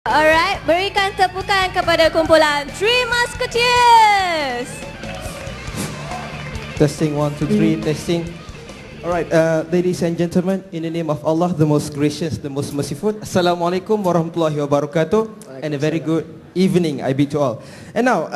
Alright, berikan tepukan kepada kumpulan Three Musketeers. Testing 1, 2, 3, testing. Alright, ladies and gentlemen, in the name of Allah, the most gracious, the most merciful. Assalamualaikum warahmatullahi wabarakatuh, and a very good evening I bid to all. And now,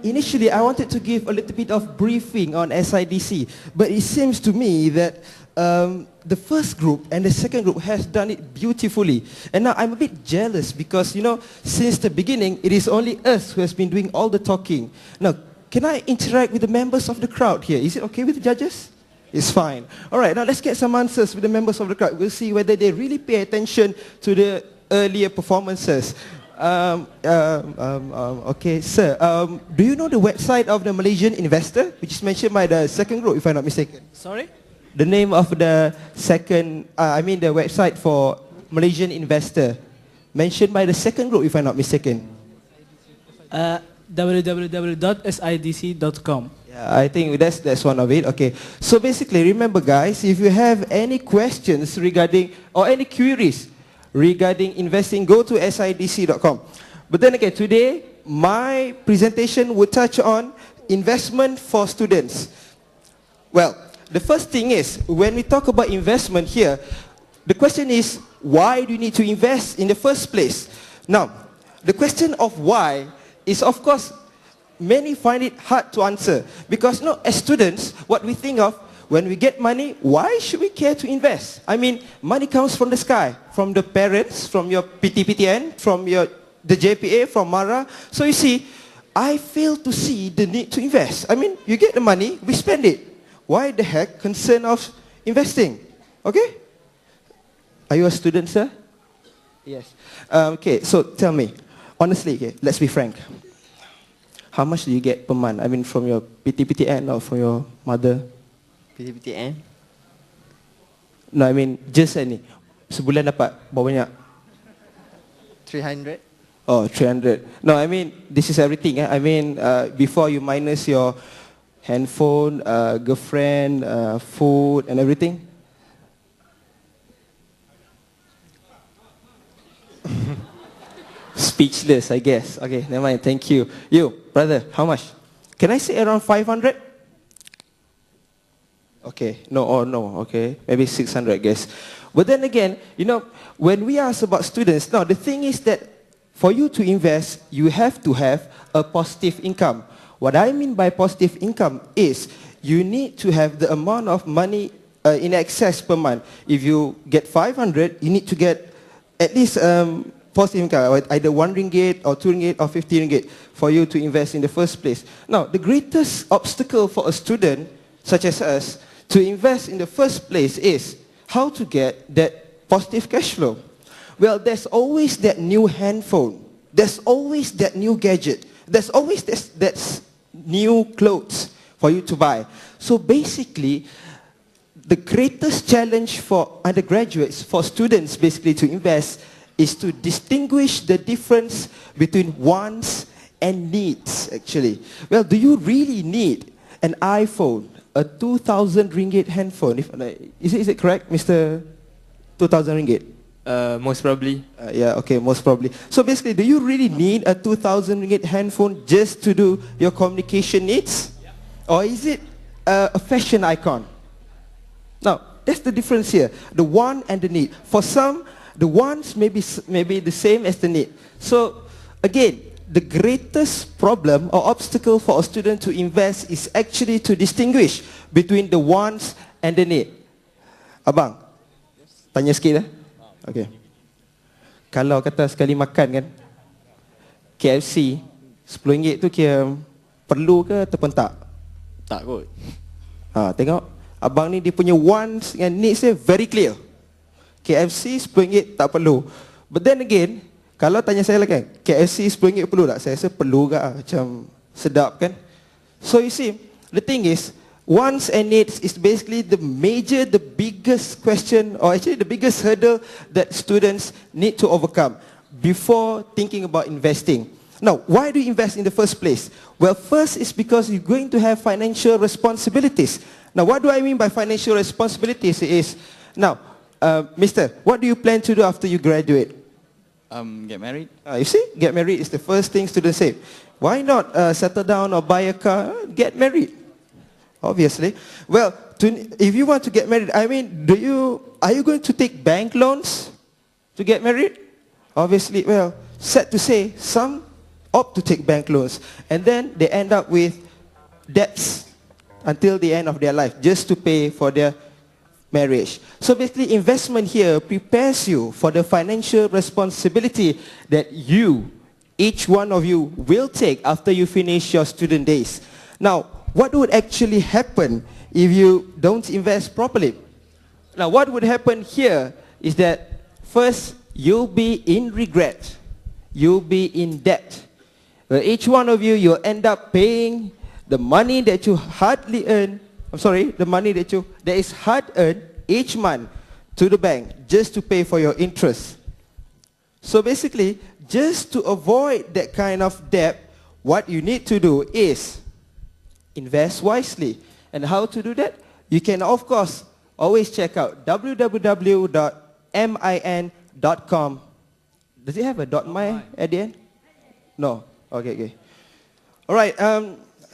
initially I wanted to give a little bit of briefing on SIDC, but it seems to me that the first group and the second group has done it beautifully. And now I'm a bit jealous because, you know, since the beginning, it is only us who has been doing all the talking. Now, can I interact with the members of the crowd here? Is it okay with the judges? It's fine. All right, now let's get some answers with the members of the crowd. We'll see whether they really pay attention to the earlier performances. Okay, sir, do you know the website of the Malaysian investor, which is mentioned by the second group, if I'm not mistaken? Sorry? The name of the second, the website for Malaysian investor, mentioned by the second group, if I'm not mistaken. www.sidc.com. Yeah, I think that's one of it. Okay, so basically, remember guys, if you have any questions regarding, or any queries regarding investing, go to sidc.com. But then again, today, my presentation will touch on investment for students. Well, the first thing is, when we talk about investment here, the question is, why do you need to invest in the first place? Now, the question of why is, of course, many find it hard to answer. Because, you know, as students, what we think of, when we get money, why should we care to invest? I mean, money comes from the sky, from the parents, from your PTPTN, from the JPA, from MARA. So you see, I fail to see the need to invest. I mean, you get the money, we spend it. Why the heck concern of investing? Okay? Are you a student, sir? Yes. Okay, so tell me, honestly, okay, let's be frank. How much do you get per month? I mean, from your PTPTN or from your mother? PTPTN? No, I mean, just any. Sebulan dapat berapa banyak? 300. Oh, 300. No, I mean, this is everything. I mean, before you minus your handphone, girlfriend, food, and everything. Speechless, I guess. Okay, never mind. Thank you. You, brother, how much? Can I say around 500? Okay, no. Okay, maybe 600, I guess. But then again, you know, when we ask about students, now the thing is that for you to invest, you have to have a positive income. What I mean by positive income is you need to have the amount of money in excess per month. If you get 500, you need to get at least positive income, either 1 ringgit or 2 ringgit or 50 ringgit for you to invest in the first place. Now, the greatest obstacle for a student such as us to invest in the first place is how to get that positive cash flow. Well, there's always that new handphone. There's always that new gadget. There's always that new clothes for you to buy. So basically, the greatest challenge for undergraduates, for students basically to invest, is to distinguish the difference between wants and needs, actually. Well, do you really need an iPhone, a 2,000 ringgit handphone? Is it correct, Mr. 2,000 ringgit? Most probably. Yeah, okay, most probably. So basically, do you really need a 2,000 ringgit handphone just to do your communication needs? Yeah. Or is it a fashion icon? Now, that's the difference here. The want and the need. For some, the wants may be the same as the need. So, again, the greatest problem or obstacle for a student to invest is actually to distinguish between the wants and the need. Abang, tanya sikit lah. Okay. Kalau kata sekali makan kan, KFC, RM10 tu kira perlu ke ataupun tak? Tak kot. Tengok, abang ni dia punya wants and needs dia very clear. KFC RM10 tak perlu. But then again, kalau tanya saya lah kan, KFC RM10 perlu tak? Saya rasa perlu ke, macam sedap kan? So you see, the thing is, wants and needs is basically the biggest question, or actually the biggest hurdle that students need to overcome before thinking about investing. Now, why do you invest in the first place? Well, first is because you're going to have financial responsibilities. Now, what do I mean by financial responsibilities is, now, Mister, what do you plan to do after you graduate? Get married. You see, get married is the first thing students say. Why not settle down or buy a car? Get married, obviously. Well, if you want to get married, I mean, are you going to take bank loans to get married? Obviously, well, sad to say, some opt to take bank loans, and then they end up with debts until the end of their life just to pay for their marriage. So basically, investment here prepares you for the financial responsibility that each one of you will take after you finish your student days. Now, what would actually happen if you don't invest properly? Now, what would happen here is that first, you'll be in regret. You'll be in debt. Each one of you, you'll end up paying the money that you hardly earn, the money that is hard earned each month to the bank just to pay for your interest. So basically, just to avoid that kind of debt, what you need to do is invest wisely. And how to do that? You can, of course, always check out www.min.com. Does it have a .my at the end? No. Okay. All right.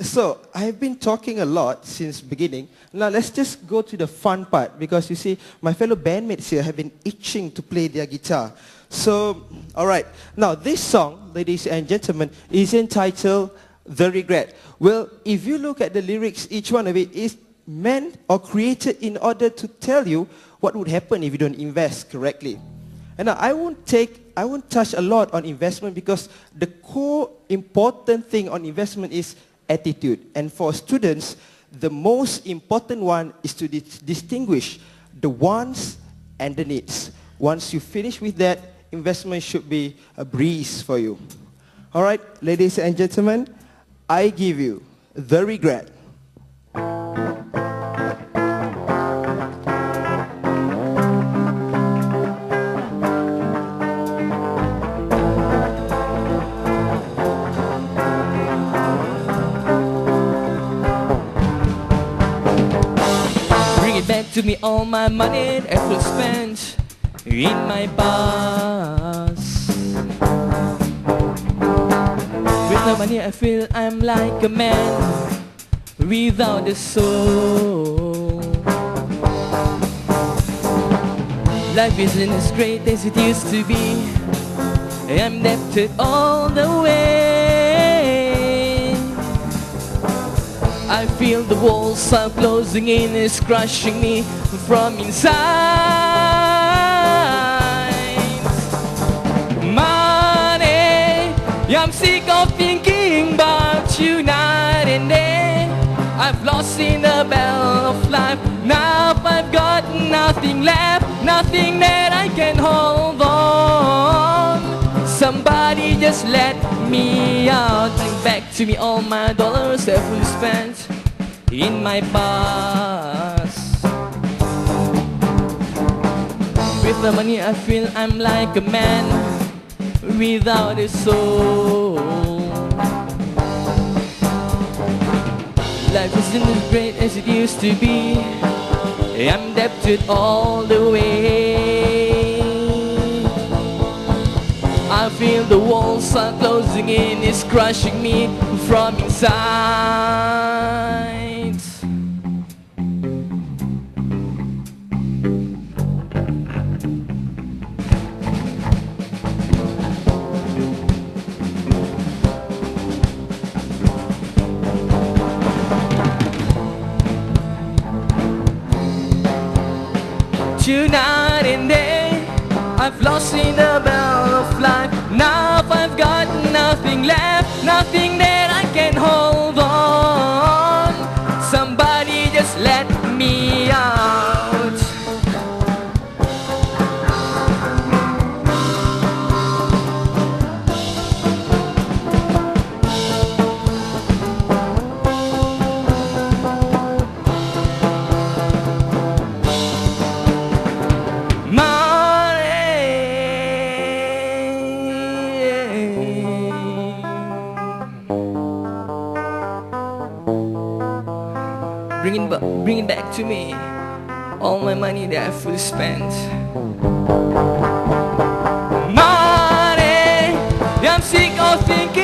So I've been talking a lot since beginning. Now let's just go to the fun part, because you see, my fellow bandmates here have been itching to play their guitar. So, all right. Now this song, ladies and gentlemen, is entitled The Regret. Well, if you look at the lyrics, each one of it is meant or created in order to tell you what would happen if you don't invest correctly. And now I won't touch a lot on investment, because the core important thing on investment is attitude. And for students, the most important one is to distinguish the wants and the needs. Once you finish with that, investment should be a breeze for you. All right, ladies and gentlemen, I give you The Regret. Back to me all my money that I spent in my past. With the money I feel I'm like a man without a soul. Life isn't as great as it used to be. I'm debted all the way. I feel the walls are closing in, it's crushing me from inside. Money, I'm sick of thinking about you night and day. I've lost in the battle of life. Now I've got nothing left, nothing that I can hold on. Somebody just let me out. Bring back to me all my dollars that we spent in my past. With the money I feel I'm like a man without a soul. Life isn't as great as it used to be. I'm debted all the way. I feel the walls are closing in, it's crushing me from inside. Tonight and day, I've lost in the battle of life. Now I've got nothing left, nothing that I can hold on. Somebody just let me out. Bring it back to me, all my money that I've fully spent. Money, I'm sick of thinking